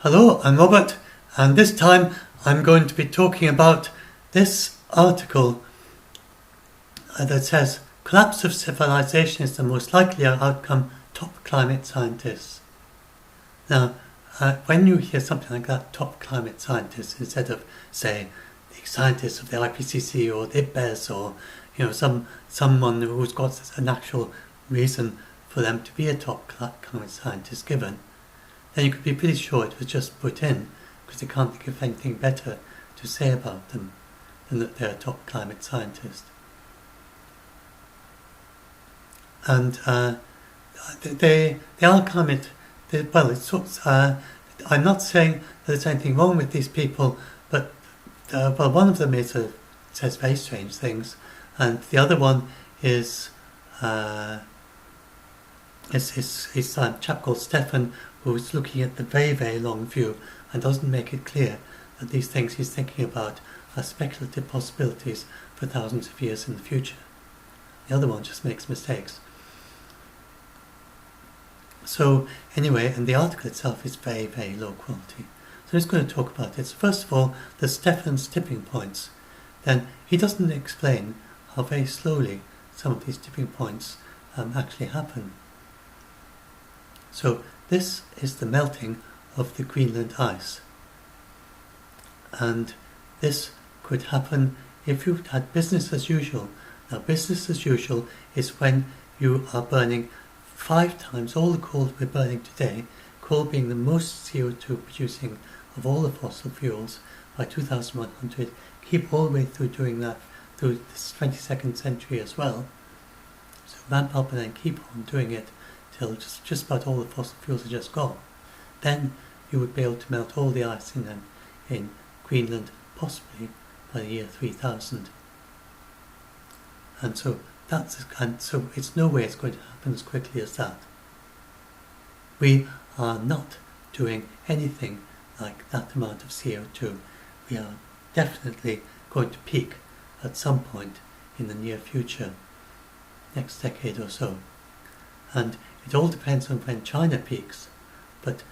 Hello, I'm Robert, and this time I'm going to be talking about this article that says collapse of civilization is the most likely outcome, top climate scientists. Now, when you hear something like that, top climate scientists, instead of, say, the scientists of the IPCC or the IPBES or someone who's got an actual reason for them to be a top climate scientist given, then you could be pretty sure it was just put in because they can't think of anything better to say about them than that they're a top climate scientist. And they are climate. I'm not saying that there's anything wrong with these people, but one of them says very strange things, and the other one is a chap called Stefan, who's looking at the very, very long view and doesn't make it clear that these things he's thinking about are speculative possibilities for thousands of years in the future. The other one just makes mistakes. So anyway, and the article itself is very, very low quality. So I'm just going to talk about it. So first of all, there's Stefan's tipping points. Then he doesn't explain how very slowly some of these tipping points actually happen. So this is the melting of the Greenland ice. And this could happen if you had business as usual. Now, business as usual is when you are burning 5 times all the coal that we're burning today, coal being the most CO2 producing of all the fossil fuels by 2100, keep all the way through doing that through this 22nd century as well. So ramp up and then keep on doing it till just about all the fossil fuels are just gone. Then you would be able to melt all the ice in Greenland, possibly by the year 3000. And so it's no way it's going to happen as quickly as that. We are not doing anything like that amount of CO2. We are definitely going to peak at some point in the near future, next decade or so. And it all depends on when China peaks, but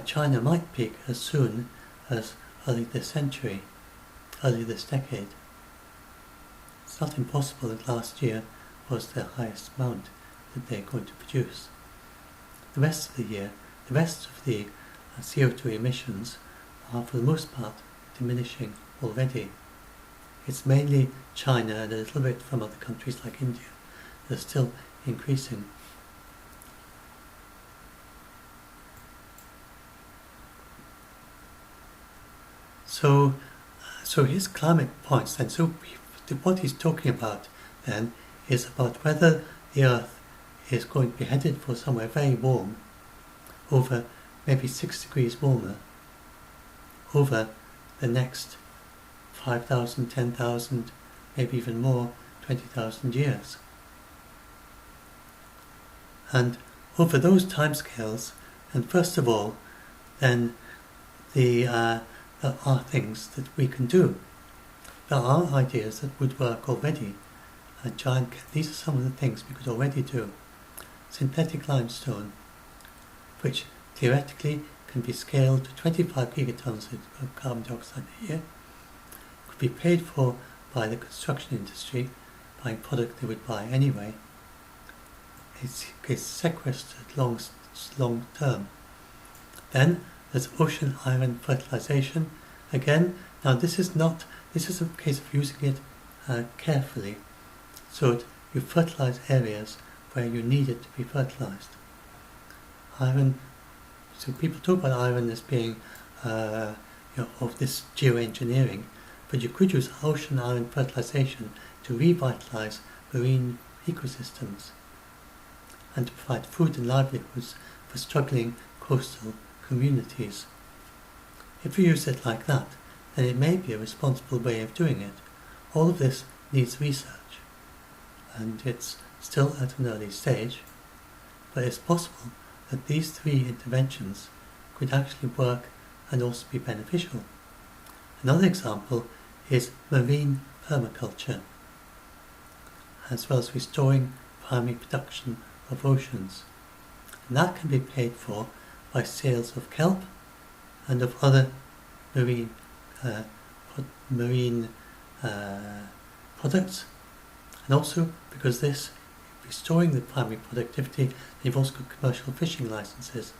China might peak as soon as early this decade. It's not impossible that last year was the highest amount that they're going to produce. The rest of the year, the rest of the CO2 emissions are for the most part diminishing already. It's mainly China and a little bit from other countries like India that are still increasing. So his climate points then, so what he's talking about then is about whether the Earth is going to be headed for somewhere very warm, over maybe 6 degrees warmer, over the next 5,000, 10,000, maybe even more, 20,000 years. And over those timescales, and first of all, then there are things that we can do. There are ideas that would work already. These are some of the things we could already do. Synthetic limestone, which theoretically can be scaled to 25 gigatons of carbon dioxide a year, could be paid for by the construction industry, buying product they would buy anyway. It's sequestered long term. Then there's ocean iron fertilization. Again, now this is a case of using it carefully, so that you fertilize areas where you need it to be fertilized. Iron. So people talk about iron as being of this geoengineering, but you could use ocean iron fertilization to revitalize marine ecosystems and to provide food and livelihoods for struggling coastal communities. If you use it like that, then it may be a responsible way of doing it. All of this needs research, and it's still at an early stage, but it's possible that these 3 interventions could actually work and also be beneficial. Another example is marine permaculture, as well as restoring primary production of oceans. And that can be paid for by sales of kelp and of other marine marine products, and also because this, restoring the primary productivity, you've also got commercial fishing licenses,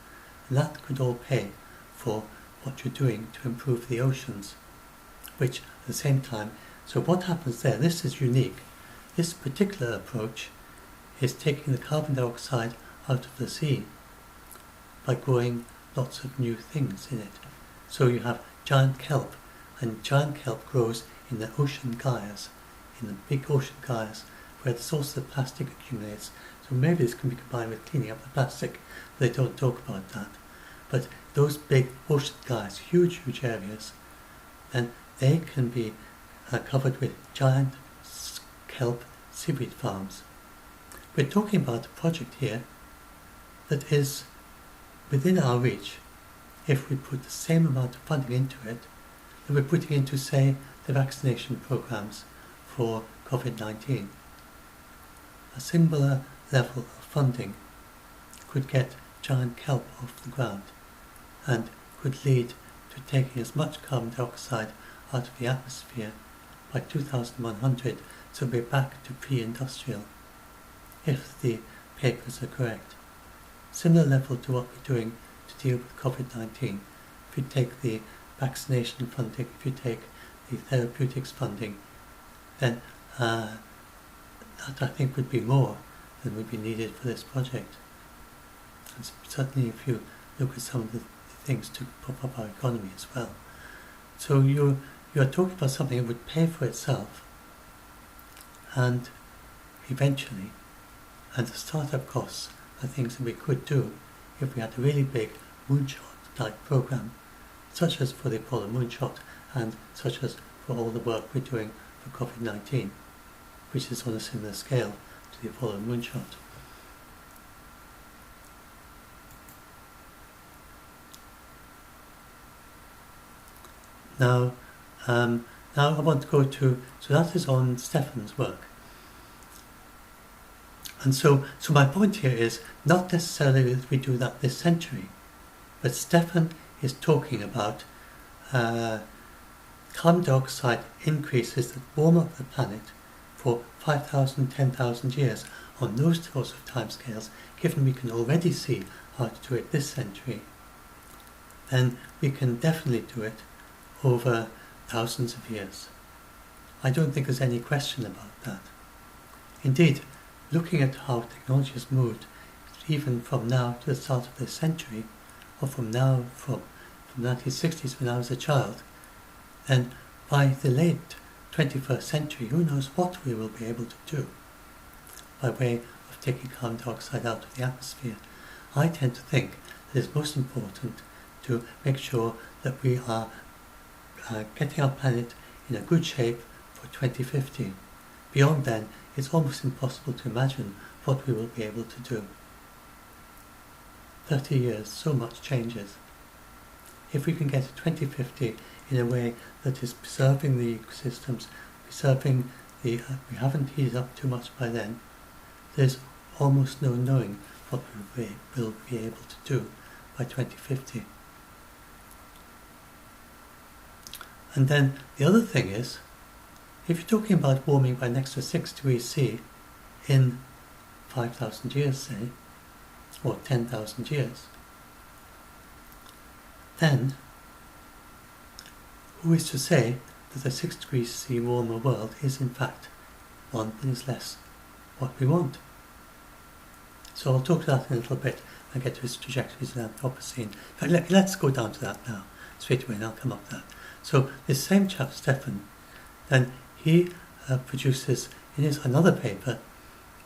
and that could all pay for what you're doing to improve the oceans, which at the same time, so what happens there, this is unique. This particular approach is taking the carbon dioxide out of the sea by growing lots of new things in it. So you have giant kelp, and giant kelp grows in the ocean gyres, in the big ocean gyres where the source of the plastic accumulates. So maybe this can be combined with cleaning up the plastic. They don't talk about that. But those big ocean gyres, huge areas, then they can be covered with giant kelp seaweed farms. We're talking about a project here that is within our reach if we put the same amount of funding into it that we're putting into, say, the vaccination programs for COVID-19. A similar level of funding could get giant kelp off the ground and could lead to taking as much carbon dioxide out of the atmosphere by 2100, so we're back to pre-industrial, if the papers are correct. Similar level to what we're doing to deal with COVID-19. If you take the vaccination funding, if you take the therapeutics funding, then that I think would be more than would be needed for this project. And certainly if you look at some of the things to prop up our economy as well. So you're talking about something that would pay for itself, and eventually, and the startup costs are things that we could do if we had a really big moonshot type program, such as for the Apollo moonshot and such as for all the work we're doing for COVID-19, which is on a similar scale to the Apollo moonshot. Now I want to go to, so that is on Stefan's work. And so my point here is not necessarily that we do that this century, but Stefan is talking about carbon dioxide increases that warm up the planet for 5,000, 10,000 years on those sorts of timescales. Given we can already see how to do it this century, then we can definitely do it over thousands of years. I don't think there's any question about that. Indeed, looking at how technology has moved, even from now to the start of this century, or from the 1960s when I was a child, then by the late 21st century, who knows what we will be able to do by way of taking carbon dioxide out of the atmosphere. I tend to think that it's most important to make sure that we are getting our planet in a good shape for 2050. Beyond then, it's almost impossible to imagine what we will be able to do. 30 years, so much changes. If we can get to 2050 in a way that is preserving the ecosystems, preserving we haven't heated up too much by then, there's almost no knowing what we will be able to do by 2050. And then the other thing is, if you're talking about warming by an extra 6 degrees C in 5,000 years, say, or 10,000 years, then who is to say that a 6 degrees C warmer world is in fact one that is less what we want? So I'll talk to that in a little bit and get to its trajectories in Anthropocene. Let's go down to that now, straight away, and I'll come up to that. So this same chap, Stefan, then he produces in his another paper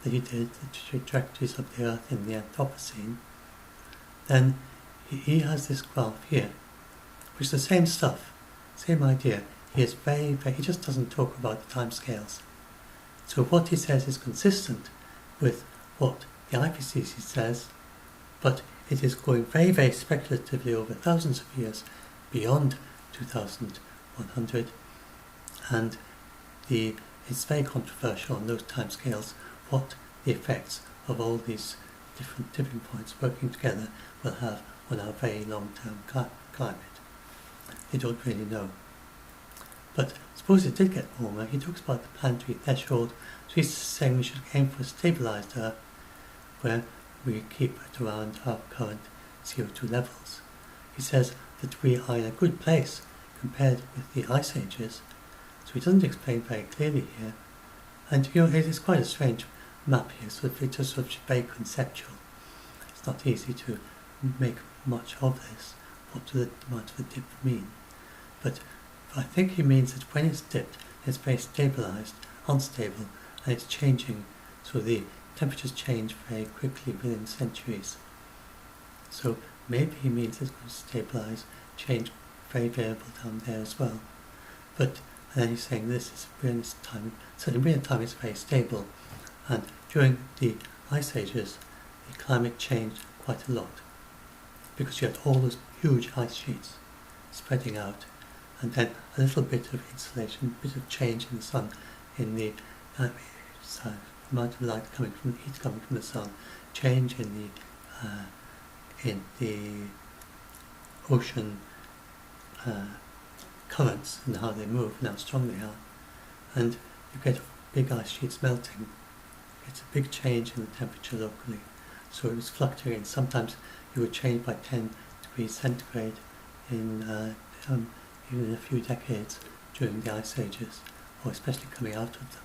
that he did, the trajectories of the Earth in the Anthropocene. Then he has this graph here, which is the same stuff, same idea. He is he just doesn't talk about the timescales. So what he says is consistent with what the IPCC says, but it is going very, very speculatively over thousands of years beyond 2100, and it's very controversial on those timescales what the effects of all these different tipping points working together will have on our very long-term climate. They don't really know. But suppose it did get warmer, he talks about the planetary threshold, so he's saying we should aim for a stabilised Earth where we keep it around our current CO2 levels. He says that we are in a good place compared with the ice ages, so he doesn't explain very clearly here. And it is quite a strange map here, so it's just sort of very conceptual. It's not easy to make much of this. What does the amount of the dip mean? But I think he means that when it's dipped, it's very stabilised, unstable, and it's changing, so the temperatures change very quickly within centuries. So maybe he means it's going to stabilise, change, very variable down there as well. But and then he's saying we're in this time, so in real time it's very stable, and during the ice ages the climate changed quite a lot because you had all those huge ice sheets spreading out, and then a little bit of insulation, a bit of change in the sun, in the amount of light coming from the heat coming from the sun, change in the ocean currents and how they move and how strong they are, and you get big ice sheets melting. It's a big change in the temperature locally, so it was fluctuating. Sometimes it would change by 10 degrees centigrade in even in a few decades during the ice ages, or especially coming out of them.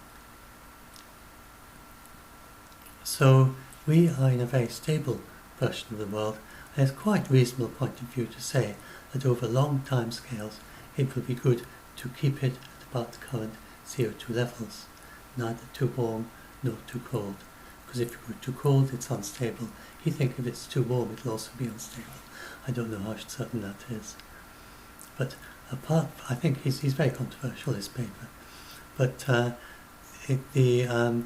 So we are in a very stable version of the world, and it's quite a reasonable point of view to say that over long time scales it would be good to keep it at about the current CO2 levels, neither too warm nor too cold, because if you go too cold it's unstable. He thinks if it's too warm it'll also be unstable. I don't know how certain that is. But I think he's very controversial, this paper. But going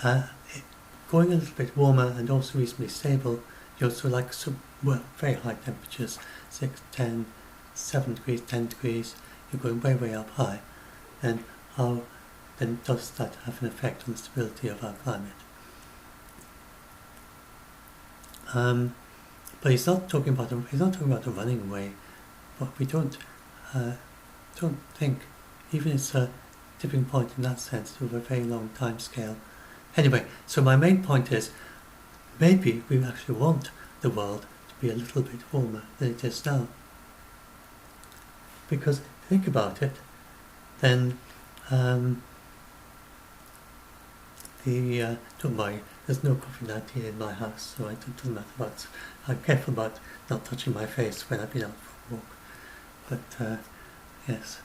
a little bit warmer and also reasonably stable, you also like very high temperatures, 6, 10, 7 degrees, 10 degrees, you're going way, way up high. And how then does that have an effect on the stability of our climate? But he's not talking about a running away. But we don't think, even it's a tipping point in that sense, over a very long time scale. Anyway, so my main point is, maybe we actually want the world to be a little bit warmer than it is now. Because think about it, then don't worry, there's no COVID-19 in my house, so I'm careful about not touching my face when I've been out for a walk. But yes,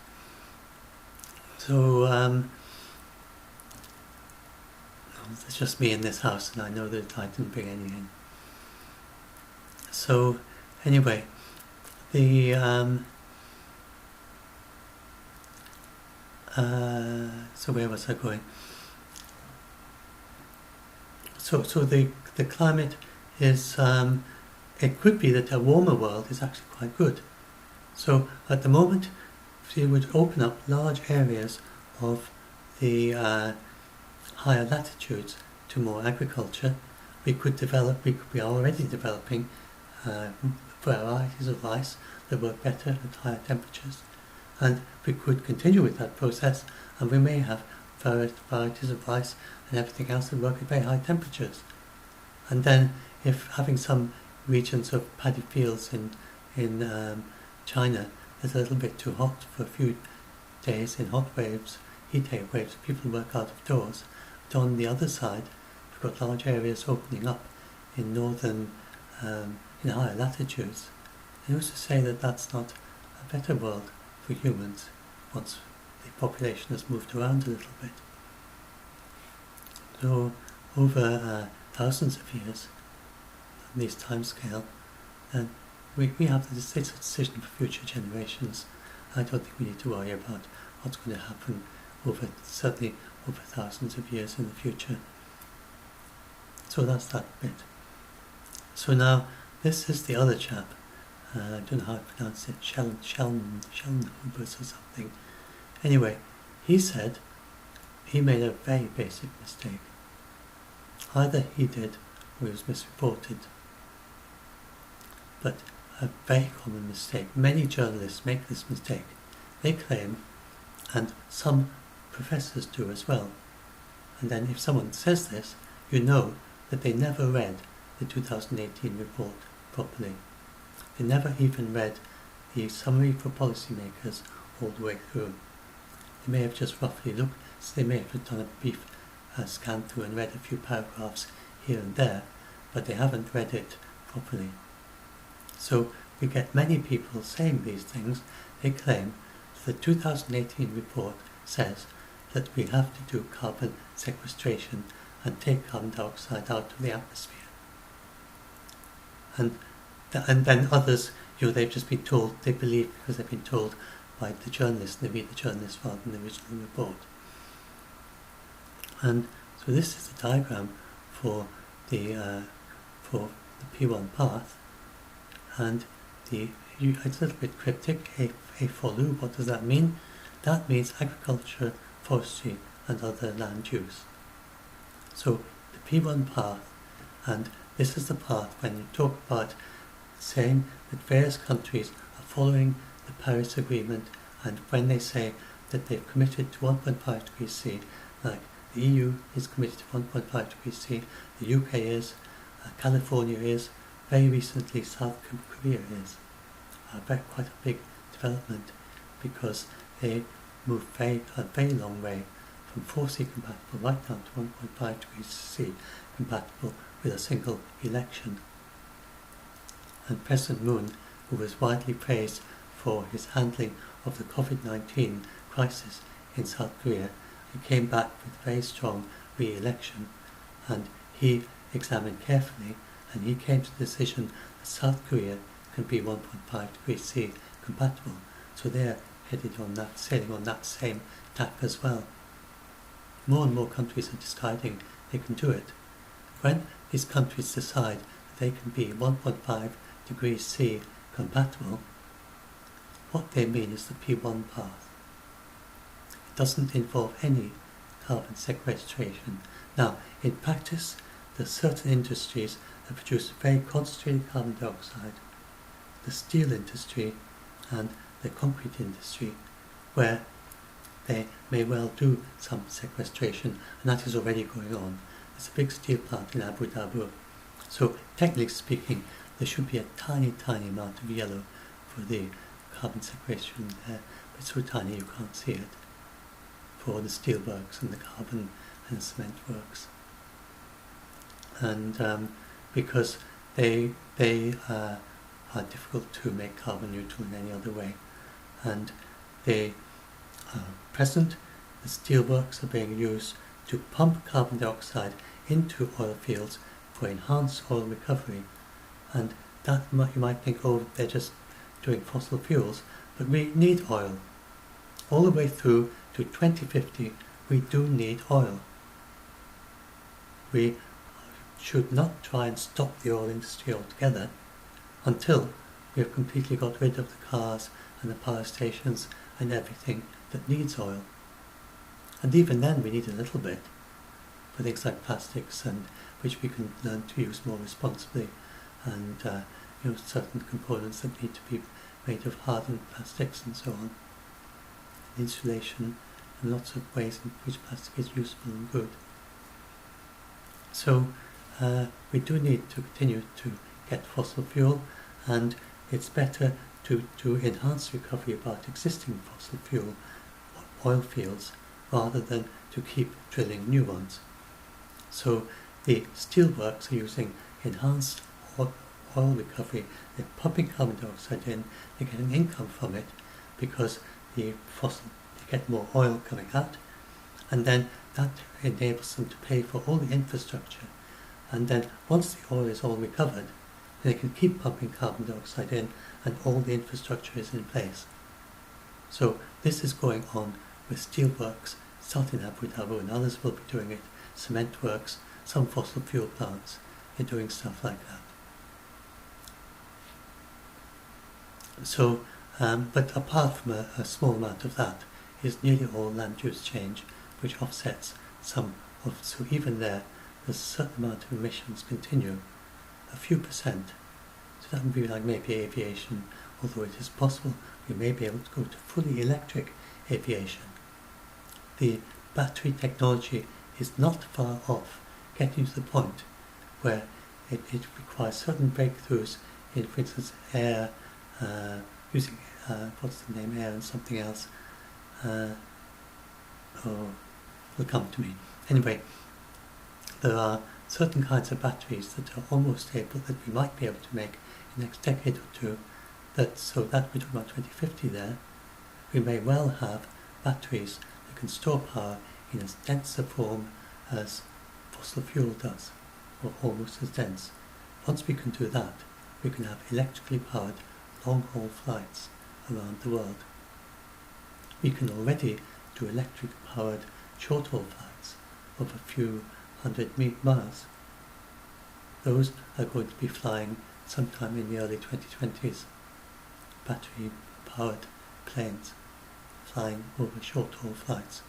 so it's just me in this house, and I know that I didn't bring any in. So anyway, so where was I going? So the climate is, it could be that a warmer world is actually quite good. So at the moment, if you would open up large areas of the higher latitudes to more agriculture, we are already developing varieties of rice that work better at higher temperatures. And we could continue with that process, and we may have varieties of rice and everything else that work at very high temperatures. And then if having some regions of paddy fields in China is a little bit too hot for a few days in hot waves, heat waves, people work out of doors. But on the other side, we've got large areas opening up in northern, in higher latitudes. And who's to say that that's not a better world for humans once the population has moved around a little bit? So over thousands of years, on this time scale, and we have this decision for future generations. I don't think we need to worry about what's going to happen certainly over thousands of years in the future. So that's that bit. So now, this is the other chap. I don't know how to pronounce it, Schellenhuber or something. Anyway, he said he made a very basic mistake. Either he did or he was misreported. But a very common mistake. Many journalists make this mistake. They claim, and some professors do as well, and then if someone says this, you know that they never read the 2018 report properly. They never even read the summary for policymakers all the way through. They may have just roughly looked, so they may have done a brief scan through and read a few paragraphs here and there, but they haven't read it properly. So we get many people saying these things. They claim that the 2018 report says that we have to do carbon sequestration and take carbon dioxide out of the atmosphere. And then others, they've just been told, they believe because they've been told by the journalists, they read the journalists rather than the original report. And so this is the diagram for the P1 path, and it's a little bit cryptic. A for Lu, what does that mean? That means agriculture, forestry, and other land use. So the P1 path, and this is the path when you talk about saying that various countries are following the Paris Agreement, and when they say that they've committed to 1.5 degrees C, like the EU is committed to 1.5 degrees C, the UK is, California is, very recently South Korea is. Quite a big development, because they moved a very long way from 4C compatible right down to 1.5 degrees C compatible with a single election. And President Moon, who was widely praised for his handling of the COVID-19 crisis in South Korea, he came back with very strong re-election, and he examined carefully, and he came to the decision that South Korea can be 1.5 degrees C compatible. So they're headed on that, sailing on that same tack as well. More and more countries are deciding they can do it. When these countries decide that they can be 1.5 degrees C compatible, what they mean is the P1 path. It doesn't involve any carbon sequestration. Now, in practice, there are certain industries that produce very concentrated carbon dioxide, the steel industry and the concrete industry, where they may well do some sequestration, and that is already going on. There's a big steel plant in Abu Dhabi. So, technically speaking, there should be a tiny, tiny amount of yellow for the carbon sequestration there, but it's so tiny you can't see it, for the steel works and the carbon and the cement works. And because they are difficult to make carbon neutral in any other way, and they present, the steelworks are being used to pump carbon dioxide into oil fields for enhanced oil recovery. And that you might think, oh, they're just doing fossil fuels, but we need oil. All the way through to 2050, we do need oil. We should not try and stop the oil industry altogether until we have completely got rid of the cars and the power stations and everything that needs oil. And even then we need a little bit for things like plastics, and which we can learn to use more responsibly, and certain components that need to be made of hardened plastics and so on. Insulation, and lots of ways in which plastic is useful and good. So we do need to continue to get fossil fuel, and it's better to enhance recovery about existing fossil fuel oil fields rather than to keep drilling new ones. So the steelworks are using enhanced oil recovery. They're pumping carbon dioxide in, they get an income from it because they get more oil coming out, and then that enables them to pay for all the infrastructure. And then once the oil is all recovered, they can keep pumping carbon dioxide in and all the infrastructure is in place. So this is going on with steelworks, starting in Abu Dhabi, and others will be doing it, cement works, some fossil fuel plants are doing stuff like that. So, but apart from a small amount of that, is nearly all land use change, which offsets some of, so even there's a certain amount of emissions continue, a few percent, So that would be like maybe aviation, although it is possible we may be able to go to fully electric aviation. The battery technology is not far off getting to the point where it requires certain breakthroughs in, for instance, air, using, what's the name, air and something else. Will come to me. Anyway, there are certain kinds of batteries that are almost able, that we might be able to make in the next decade or two, so that we're talking about 2050 there, we may well have batteries that can store power in as dense a form as fossil fuel does, or almost as dense. Once we can do that, we can have electrically powered long-haul flights around the world. We can already do electric-powered short-haul flights of a few hundred miles. Those are going to be flying sometime in the early 2020s. Battery-powered planes flying over short-haul flights.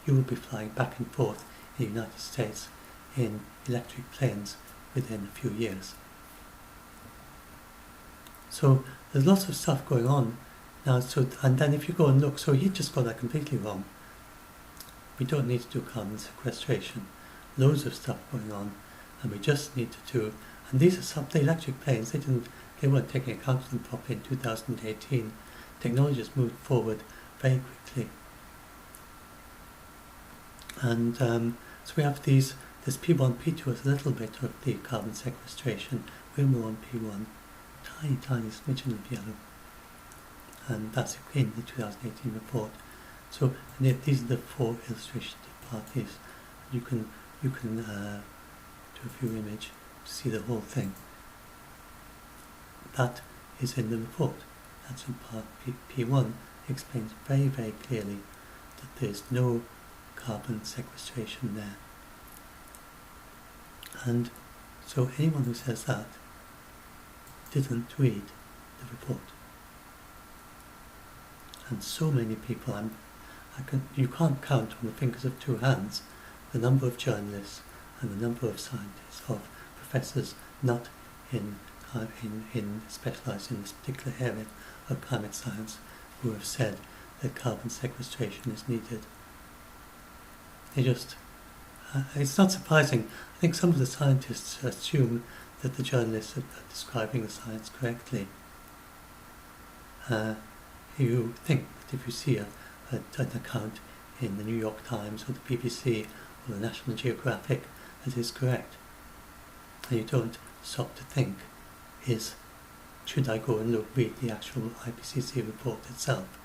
You will be flying back and forth in the United States in electric planes within a few years. So there's lots of stuff going on now. And then if you go and look, so he just got that completely wrong. We don't need to do carbon sequestration. Loads of stuff going on, and we just need to do. And these are some the electric planes. They weren't taking account of them properly in 2018. Technology has moved forward very quickly, and so we have this P1, P2 is a little bit of the carbon sequestration. We're more on P1, tiny smidgen of yellow, and that's in the 2018 report. So these are the four illustrative parties. You can do a view image to see the whole thing. That is in the report. That's in part P1. Explains very, very clearly that there is no carbon sequestration there. And so anyone who says that didn't read the report. And so many people, you can't count on the fingers of two hands the number of journalists and the number of scientists, of professors not specialised in this particular area of climate science, who have said that carbon sequestration is needed. It's not surprising. I think some of the scientists assume that the journalists are describing the science correctly. You think that if you see an account in the New York Times or the BBC or the National Geographic that is correct, and you don't stop to think, should I go and read the actual IPCC report itself?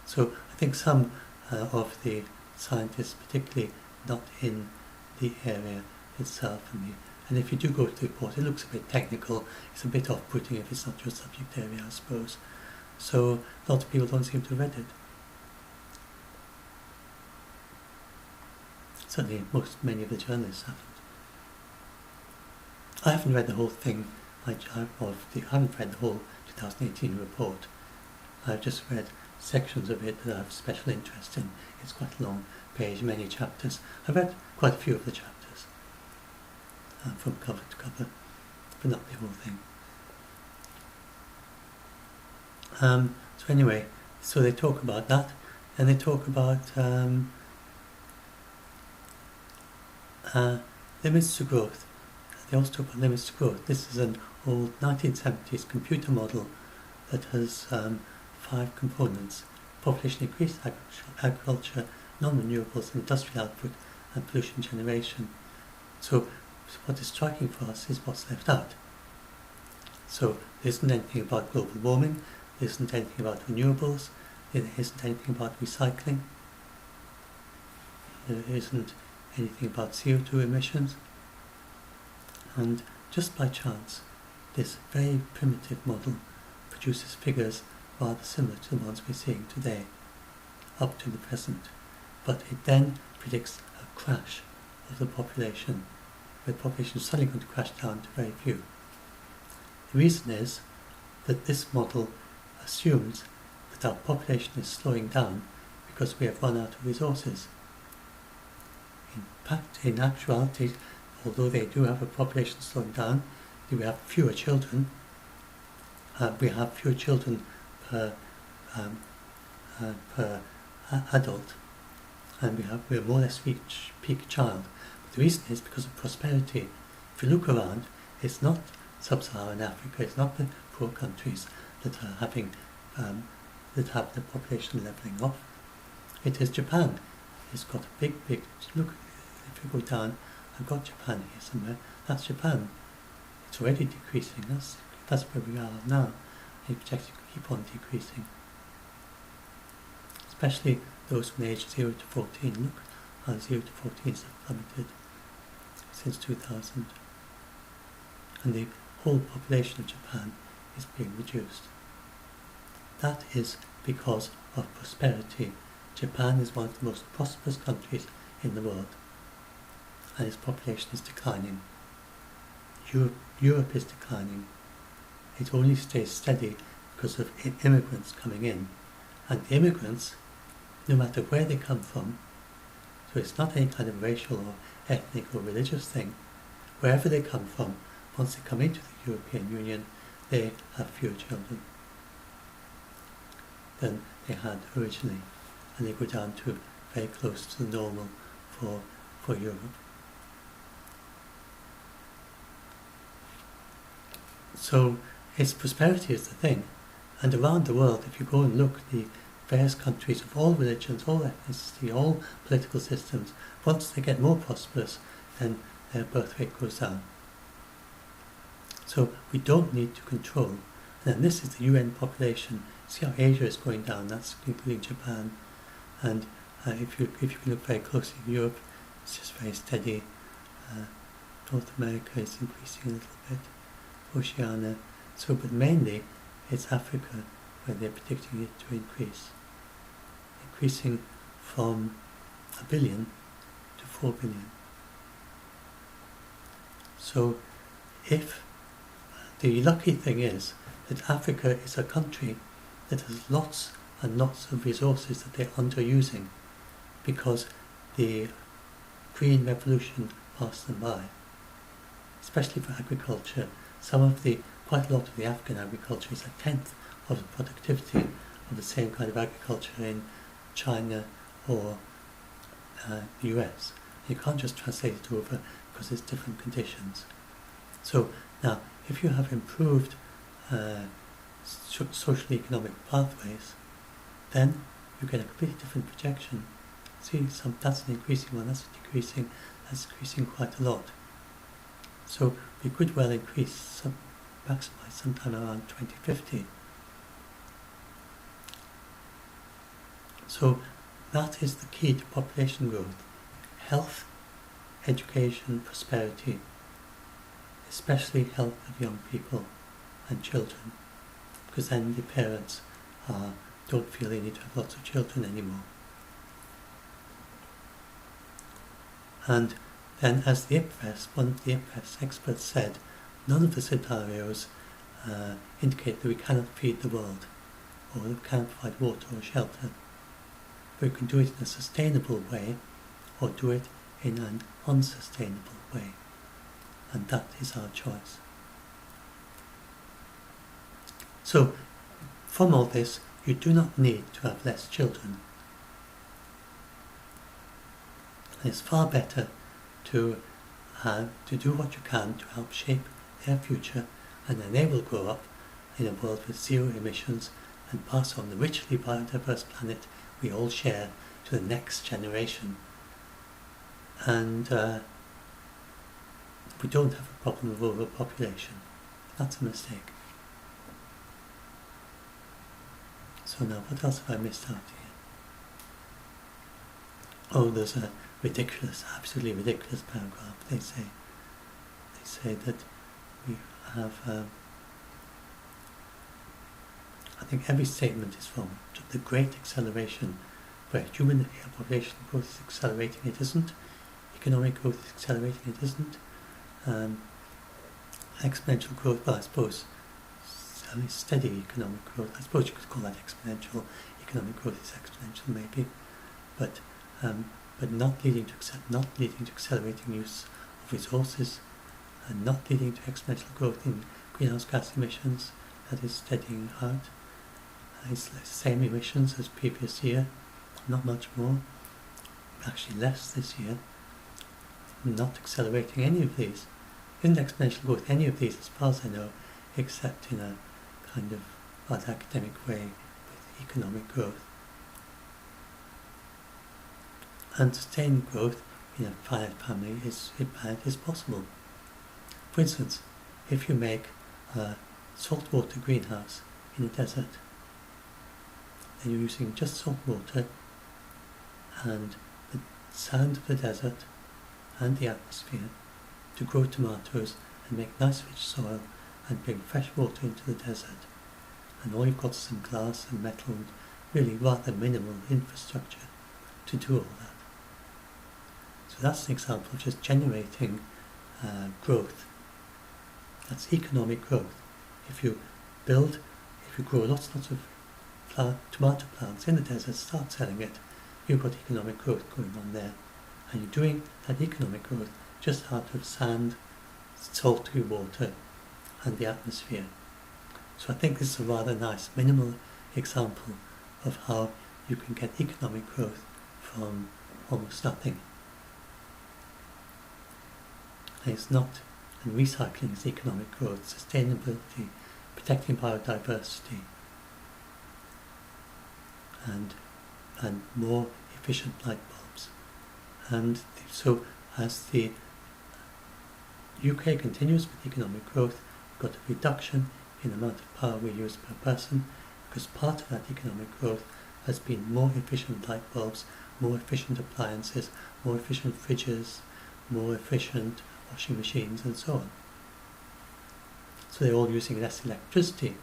So I think some of the scientists, particularly not in the area itself, and if you do go to the report, it looks a bit technical, it's a bit off-putting if it's not your subject area, I suppose. So a lot of people don't seem to have read it. Certainly many of the journalists haven't. I haven't read the whole thing. I haven't read the whole 2018 report. I've just read sections of it that I have special interest in. It's quite a long page, many chapters. I've read quite a few of the chapters from cover to cover, but not the whole thing. So anyway, so they talk about that, and they talk about limits to growth. They also talk about limits to growth. This is an old 1970s computer model that has 5 components: population increase, agriculture, non-renewables, industrial output, and pollution generation. So what is striking for us is what's left out. So there isn't anything about global warming, there isn't anything about renewables, there isn't anything about recycling, there isn't anything about CO2 emissions, and just by chance this very primitive model produces figures rather similar to the ones we're seeing today, up to the present. But it then predicts a crash of the population, where the population is suddenly going to crash down to very few. The reason is that this model assumes that our population is slowing down because we have run out of resources. In actuality, although they do have a population slowing down, they will have fewer children, we have fewer children per adult, and we're more or less reach peak child. But the reason is because of prosperity. If you look around, it's not sub-Saharan Africa, it's not the poor countries that are having that have the population levelling off. It is Japan. It's got a big look. If you go down, I've got Japan here somewhere. That's Japan. It's already decreasing. That's where we are now. It's projected to keep on decreasing. Especially those from age 0 to 14. Look how 0 to 14 have plummeted since 2000. And the whole population of Japan is being reduced. That is because of prosperity. Japan is one of the most prosperous countries in the world, and its population is declining. Europe is declining. It only stays steady because of immigrants coming in. And immigrants, no matter where they come from, so it's not any kind of racial or ethnic or religious thing, wherever they come from, once they come into the European Union, they have fewer children than they had originally, and they go down to very close to the normal for Europe. So its prosperity is the thing, and around the world, if you go and look, the various countries of all religions, all ethnicity, all political systems, once they get more prosperous, then their birth rate goes down. So we don't need to control. And this is the UN population. See how Asia is going down, that's including Japan. And if you can look very closely in Europe, it's just very steady. North America is increasing a little bit. Oceania. So, but mainly it's Africa where they're predicting it to increase. Increasing from 1 billion to 4 billion. So if the lucky thing is that Africa is a country that has lots and lots of resources that they're underusing because the Green Revolution passed them by, especially for agriculture. Quite a lot of the African agriculture is 1/10 of the productivity of the same kind of agriculture in China or the US. You can't just translate it over because there's different conditions. So now, if you have improved social economic pathways, then you get a completely different projection. See, that's an increasing one, that's decreasing, that's decreasing quite a lot. So we could well maximize sometime around 2050. So that is the key to population growth. Health, education, prosperity, especially health of young people and children, because then the parents don't feel they need to have lots of children anymore. And then, as one of the IPCC experts said, none of the scenarios indicate that we cannot feed the world, or that we cannot provide water or shelter. But we can do it in a sustainable way, or do it in an unsustainable way. And that is our choice. So, from all this, you do not need to have less children. And it's far better to do what you can to help shape their future, and then they will grow up in a world with zero emissions and pass on the richly biodiverse planet we all share to the next generation. And we don't have a problem of overpopulation. That's a mistake. So now, what else have I missed out here? Oh, there's a absolutely ridiculous paragraph. They say that we have, I think every statement is wrong. The great acceleration, where human population growth is accelerating, it isn't. Economic growth is accelerating, it isn't. Exponential growth, well, I suppose, steady economic growth, I suppose you could call that exponential. Economic growth is exponential, maybe, but not leading to accelerating use of resources, and not leading to exponential growth in greenhouse gas emissions, that is steadying out. It's the same emissions as previous year, not much more, actually less this year. Not accelerating any of these. Isn't exponential growth any of these as far as I know, except in a kind of rather academic way with economic growth. And sustained growth in a finite family is possible. For instance, if you make a saltwater greenhouse in a desert, then you're using just salt water and the sand of the desert and the atmosphere to grow tomatoes and make nice rich soil and bring fresh water into the desert. And all you've got is some glass and metal and really rather minimal infrastructure to do all that. So that's an example of just generating growth. That's economic growth. If you grow lots of tomato plants in the desert, start selling it, you've got economic growth going on there. And you're doing that economic growth just out of sand, salty water and the atmosphere. So I think this is a rather nice minimal example of how you can get economic growth from almost nothing. And it's not, and recycling is economic growth, sustainability, protecting biodiversity, and more efficient light bulbs. And so as the UK continues with economic growth, we've got a reduction in the amount of power we use per person, because part of that economic growth has been more efficient light bulbs, more efficient appliances, more efficient fridges, more efficient washing machines and so on. So they're all using less electricity.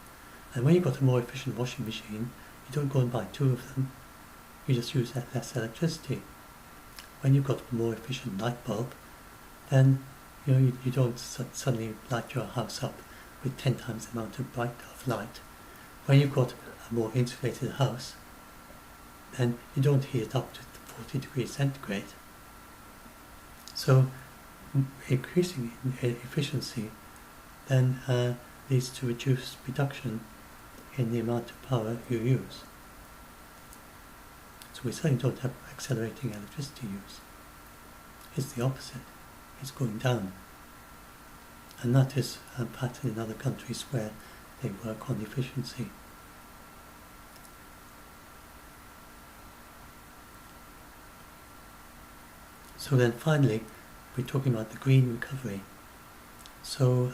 And when you've got a more efficient washing machine, you don't go and buy two of them, you just use less electricity. When you've got a more efficient light bulb, then you don't suddenly light your house up with 10 times the amount of light. When you've got a more insulated house, then you don't heat it up to 40 degrees centigrade. So increasing efficiency then leads to reduced reduction in the amount of power you use. So we certainly don't have accelerating electricity use. It's the opposite. It's going down. And that is a pattern in other countries where they work on efficiency. So then finally, we're talking about the green recovery. So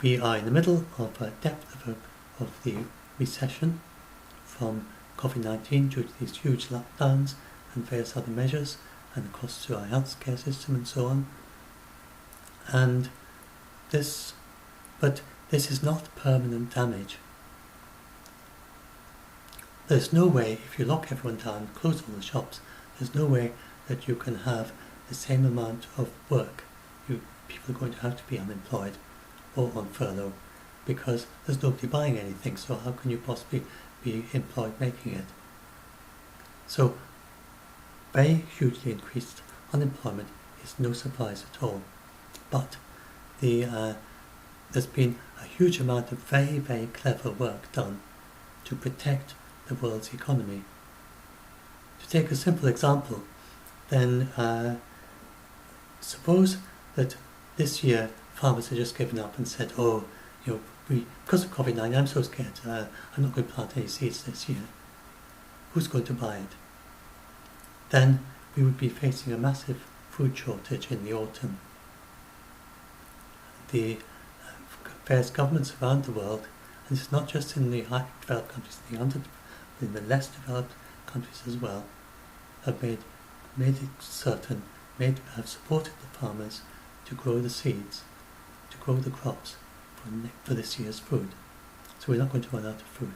we are in the middle of a depth of the recession from COVID-19 due to these huge lockdowns and various other measures and the costs to our healthcare system and so on. But this is not permanent damage. There's no way, if you lock everyone down, close all the shops, there's no way that you can have the same amount of work. People are going to have to be unemployed or on furlough because there's nobody buying anything, so how can you possibly be employed making it? So very hugely increased unemployment is no surprise at all. But there's been a huge amount of very, very clever work done to protect the world's economy. To take a simple example, then suppose that this year farmers had just given up and said, because of COVID-19, I'm so scared, I'm not going to plant any seeds this year. Who's going to buy it? Then we would be facing a massive food shortage in the autumn. The various governments around the world, and it's not just in the highly developed countries, in the less developed countries as well, have made it certain, have supported the farmers to grow the seeds, to grow the crops for this year's food. So we're not going to run out of food.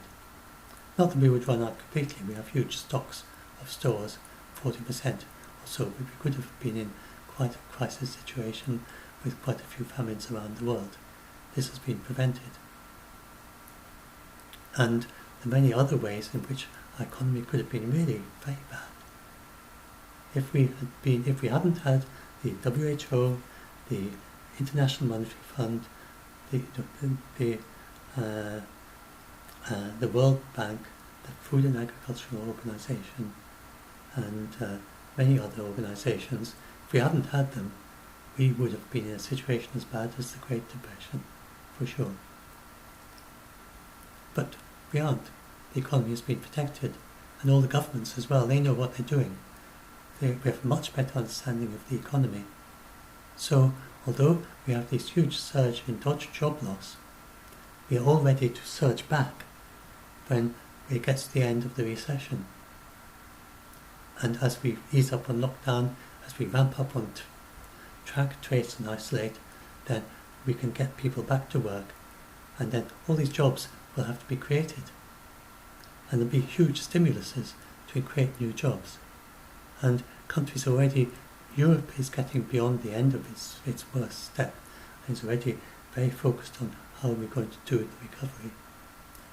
Not that we would run out completely, we have huge stocks of stores, 40% or so, but we could have been in quite a crisis situation with quite a few famines around the world. This has been prevented. And there are many other ways in which our economy could have been really very bad. If we hadn't had the WHO, the International Monetary Fund, the, the, uh, the World Bank, the Food and Agricultural Organization, and many other organizations, if we hadn't had them, we would have been in a situation as bad as the Great Depression, for sure. But we aren't. The economy has been protected, and all the governments as well, they know what they're doing. We have a much better understanding of the economy. So, although we have this huge surge in job loss, we are all ready to surge back when it gets to the end of the recession. And as we ease up on lockdown, as we ramp up on track, trace and isolate, then we can get people back to work, and then all these jobs will have to be created. And there'll be huge stimuluses to create new jobs. And countries already, Europe is getting beyond the end of its worst step, and is already very focused on how we're going to do the recovery.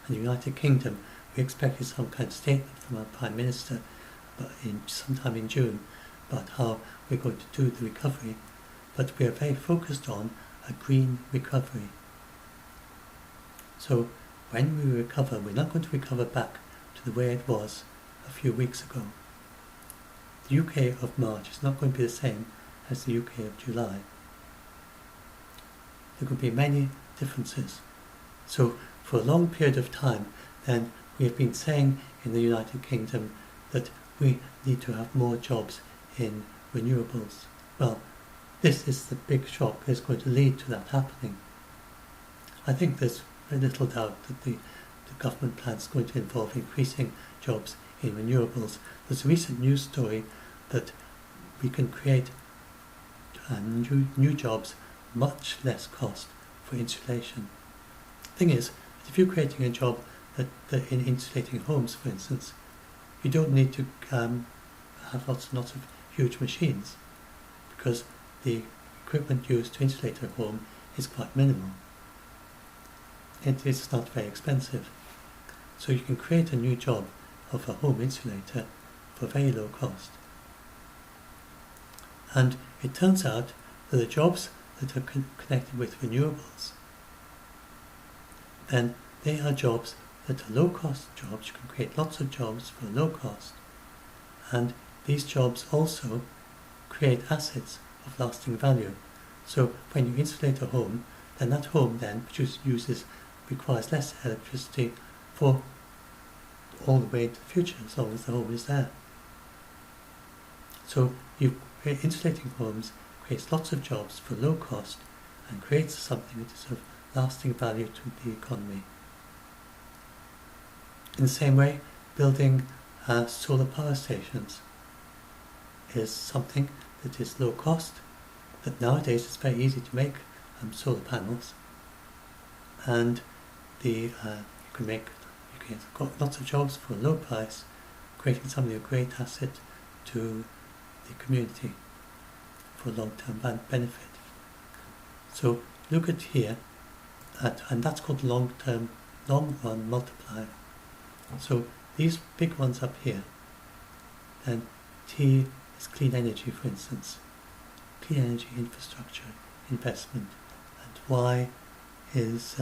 And the United Kingdom, we expected some kind of statement from our Prime Minister sometime in June about how we're going to do the recovery, but we are very focused on a green recovery. So when we recover, we're not going to recover back to the way it was a few weeks ago. The UK of March is not going to be the same as the UK of July. There could be many differences. So for a long period of time, then we have been saying in the United Kingdom that we need to have more jobs in renewables. Well, this is the big shock that's going to lead to that happening. I think there's very little doubt that the government plan is going to involve increasing jobs in renewables. There's a recent news story that we can create new jobs, much less cost for insulation. The thing is, if you're creating a job that in insulating homes, for instance, you don't need to have lots and lots of huge machines, because the equipment used to insulate a home is quite minimal. It is not very expensive. So you can create a new job of a home insulator for very low cost. And it turns out that the jobs that are connected with renewables, then they are jobs that are low-cost jobs. You can create lots of jobs for low cost. And these jobs also create assets of lasting value. So when you insulate a home, then that home then requires less electricity for all the way into the future, as long as the home is there. So insulating homes creates lots of jobs for low cost and creates something that is of lasting value to the economy. In the same way, building solar power stations is something that is low cost, that nowadays it's very easy to make solar panels, and you can get lots of jobs for a low price, creating something of great asset to the community for long-term benefit. So look at here, and that's called long-term, long-run multiplier. So these big ones up here, then T is clean energy, for instance, clean energy infrastructure investment, and Y is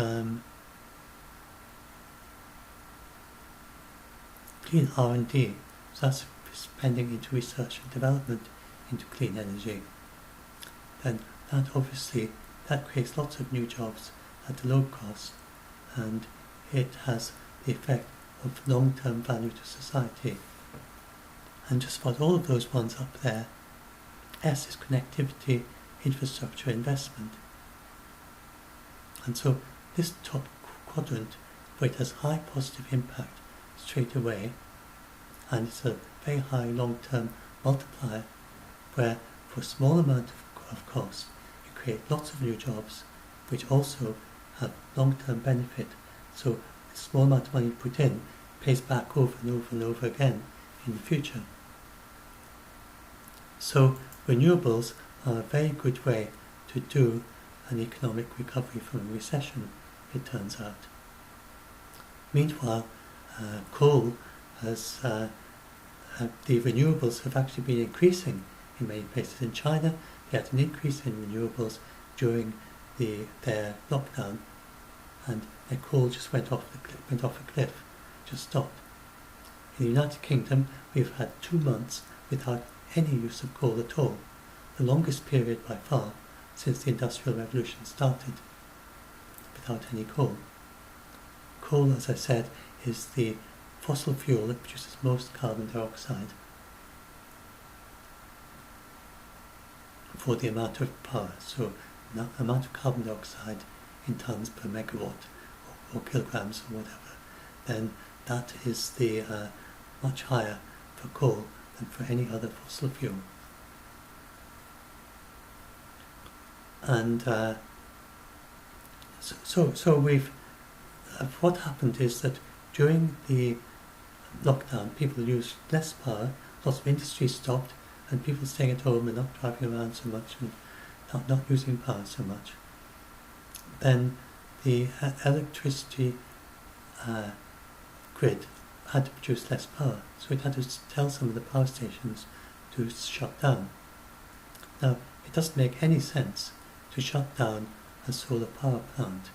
clean R&D, so that's spending into research and development into clean energy. Then that creates lots of new jobs at a low cost, and it has the effect of long-term value to society. And just about all of those ones up there, S is connectivity, infrastructure, investment. And so this top quadrant, where it has high positive impact straight away, and it's a very high long-term multiplier, where for a small amount of cost you create lots of new jobs which also have long-term benefit. So the small amount of money you put in pays back over and over and over again in the future. So renewables are a very good way to do an economic recovery from a recession, it turns out. Meanwhile, coal has, the renewables have actually been increasing in many places. In China, they had an increase in renewables during their lockdown, and their coal just went off a cliff, just stopped. In the United Kingdom, we've had 2 months without any use of coal at all, the longest period by far since the Industrial Revolution started, without any coal. Coal, as I said, is the fossil fuel that produces most carbon dioxide for the amount of power. So the amount of carbon dioxide in tons per megawatt or kilograms or whatever, then that is the much higher for coal than for any other fossil fuel. And so we've what happened is that during the lockdown, people used less power, lots of industry stopped, and people staying at home and not driving around so much and not using power so much. Then the electricity grid had to produce less power, so it had to tell some of the power stations to shut down. Now, it doesn't make any sense to shut down a solar power plant,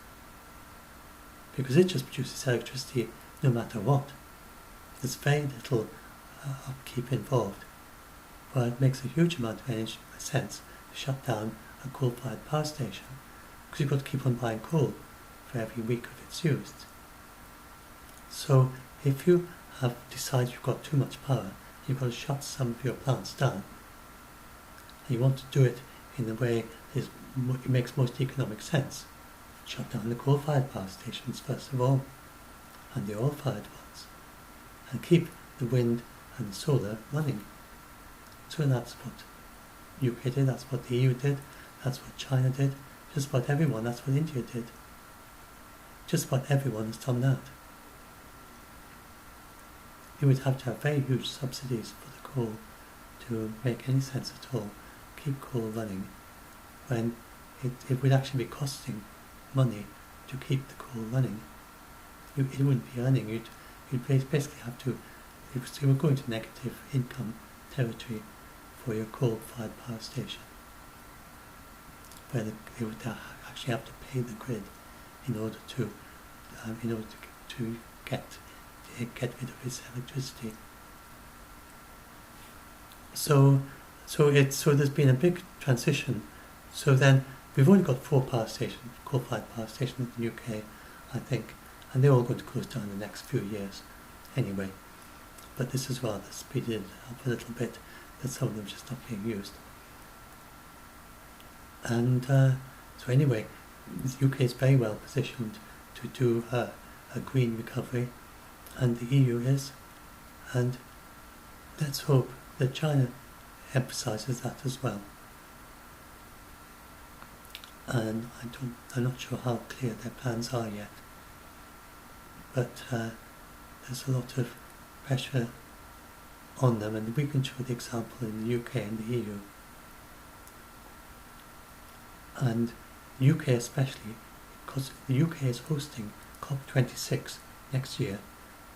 because it just produces electricity no matter what. There's very little upkeep involved, but it makes a huge amount of energy sense to shut down a coal-fired power station, because you've got to keep on buying coal for every week of its used. So if you have decided you've got too much power, you've got to shut some of your plants down, and you want to do it in the way that it makes most economic sense. Shut down the coal-fired power stations first of all, and the oil-fired ones, and keep the wind and the solar running. So that's what UK did, that's what the EU did, that's what China did, just about everyone, that's what India did. Just about everyone has done that. You would have to have very huge subsidies for the coal to make any sense at all, keep coal running, when it would actually be costing money to keep the coal running. It wouldn't be earning, you'd basically have to, you were going to negative income territory for your coal-fired power station, where they would actually have to pay the grid in order to get rid of its electricity. So there's been a big transition. So then we've only got 4 power stations, coal-fired power stations in the UK, I think, and they're all going to close down in the next few years anyway. But this is rather speeded up a little bit, that some of them are just not being used. And so anyway, the UK is very well positioned to do a green recovery, and the EU is, and let's hope that China emphasises that as well. And I'm not sure how clear their plans are yet, but there's a lot of pressure on them, and we can show the example in the UK and the EU. And the UK especially, because the UK is hosting COP26 next year,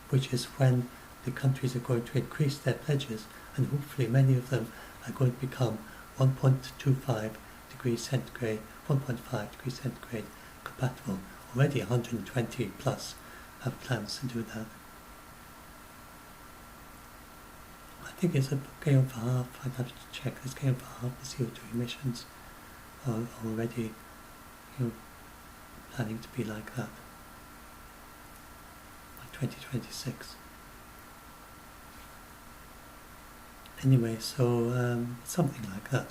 which is when the countries are going to increase their pledges, and hopefully many of them are going to become 1.25 degrees centigrade, 1.5 degrees centigrade compatible. Already 120 plus have plans to do that. I think it's going on for half, I'd have to check, it's going on for half the CO2 emissions are already, planning to be like that by 2026. Anyway, so something like that.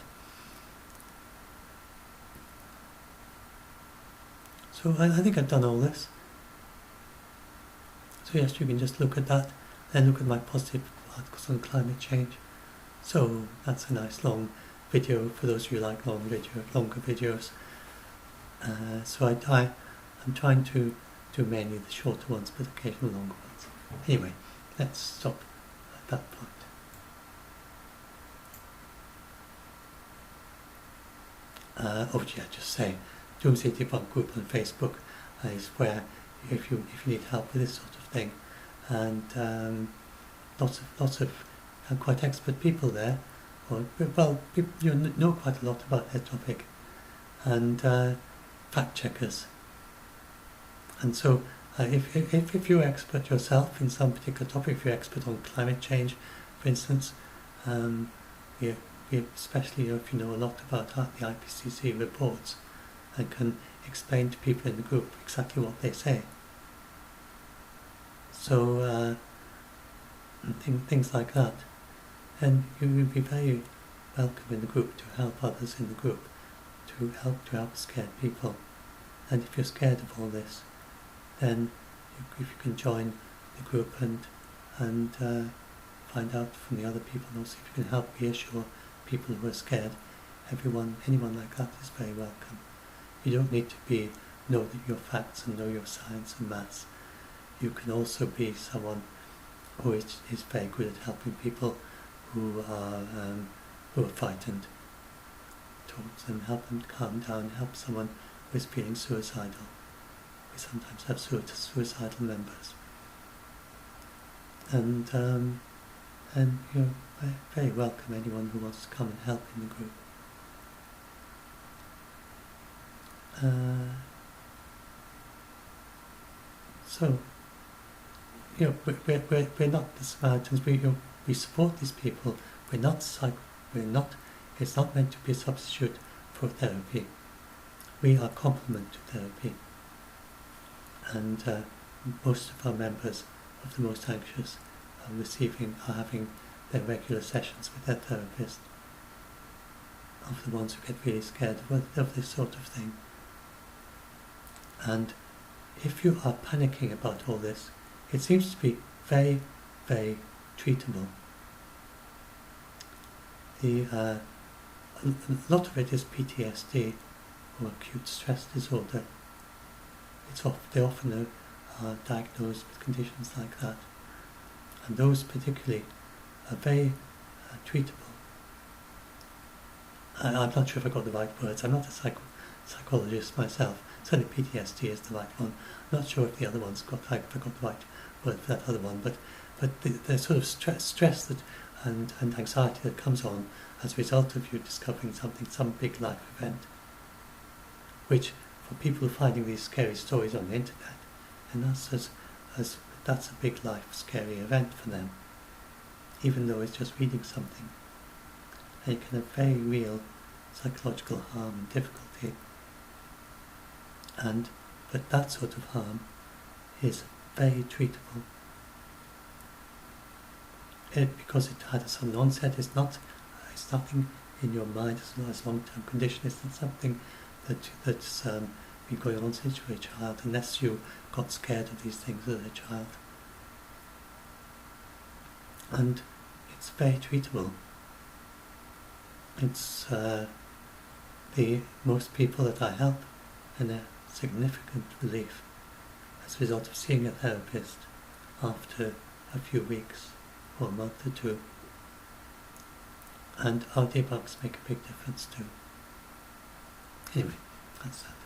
So I think I've done all this. So yes, you can just look at that, then look at my positive articles on climate change. So that's a nice long video for those of you who like longer videos. So I'm trying to do mainly the shorter ones, but occasional longer ones. Anyway, let's stop at that point. Just say, Doomsday Debunk group on Facebook is where if you need help with this sort of thing, and lots of quite expert people there, or well, people know quite a lot about their topic, and fact checkers. And so if you're expert yourself in some particular topic, if you're expert on climate change, for instance, especially if you know a lot about the IPCC reports and can explain to people in the group exactly what they say. So things like that. And you will be very welcome in the group to help others in the group, to help scared people. And if you're scared of all this, then if you can join the group and find out from the other people, and also if you can help reassure people who are scared, anyone like that is very welcome. You don't need to know your facts and know your science and maths. You can also be someone who is very good at helping people who are frightened, towards them, help them calm down, help someone who is feeling suicidal. We sometimes have suicidal members, and you're very welcome anyone who wants to come and help in the group. So, we're not the Samaritans. We support these people. It's not meant to be a substitute for therapy. We are complement to therapy. And most of our members of the most anxious are having their regular sessions with their therapist, of the ones who get really scared of this sort of thing. And if you are panicking about all this, it seems to be very, very treatable. A lot of it is PTSD, or acute stress disorder. They often are diagnosed with conditions like that, and those particularly are very treatable. I'm not sure if I got the right words. I'm not a psychologist myself. Certainly PTSD is the right one. I'm not sure if the other one's got the right word for that other one, but the sort of stress that and anxiety that comes on as a result of you discovering some big life event, which for people who are finding these scary stories on the internet, and that's a big life scary event for them, even though it's just reading something. And it can have very real psychological harm and difficulty. But that sort of harm is very treatable. Because it had a sudden onset, it's nothing in your mind as a long-term condition. It's not something that's been going on since you were a child, unless you got scared of these things as a child. And it's very treatable. It's most people that I help in a significant relief as a result of seeing a therapist after a few weeks or a month or two. And our debugs make a big difference too. Anyway, that's that.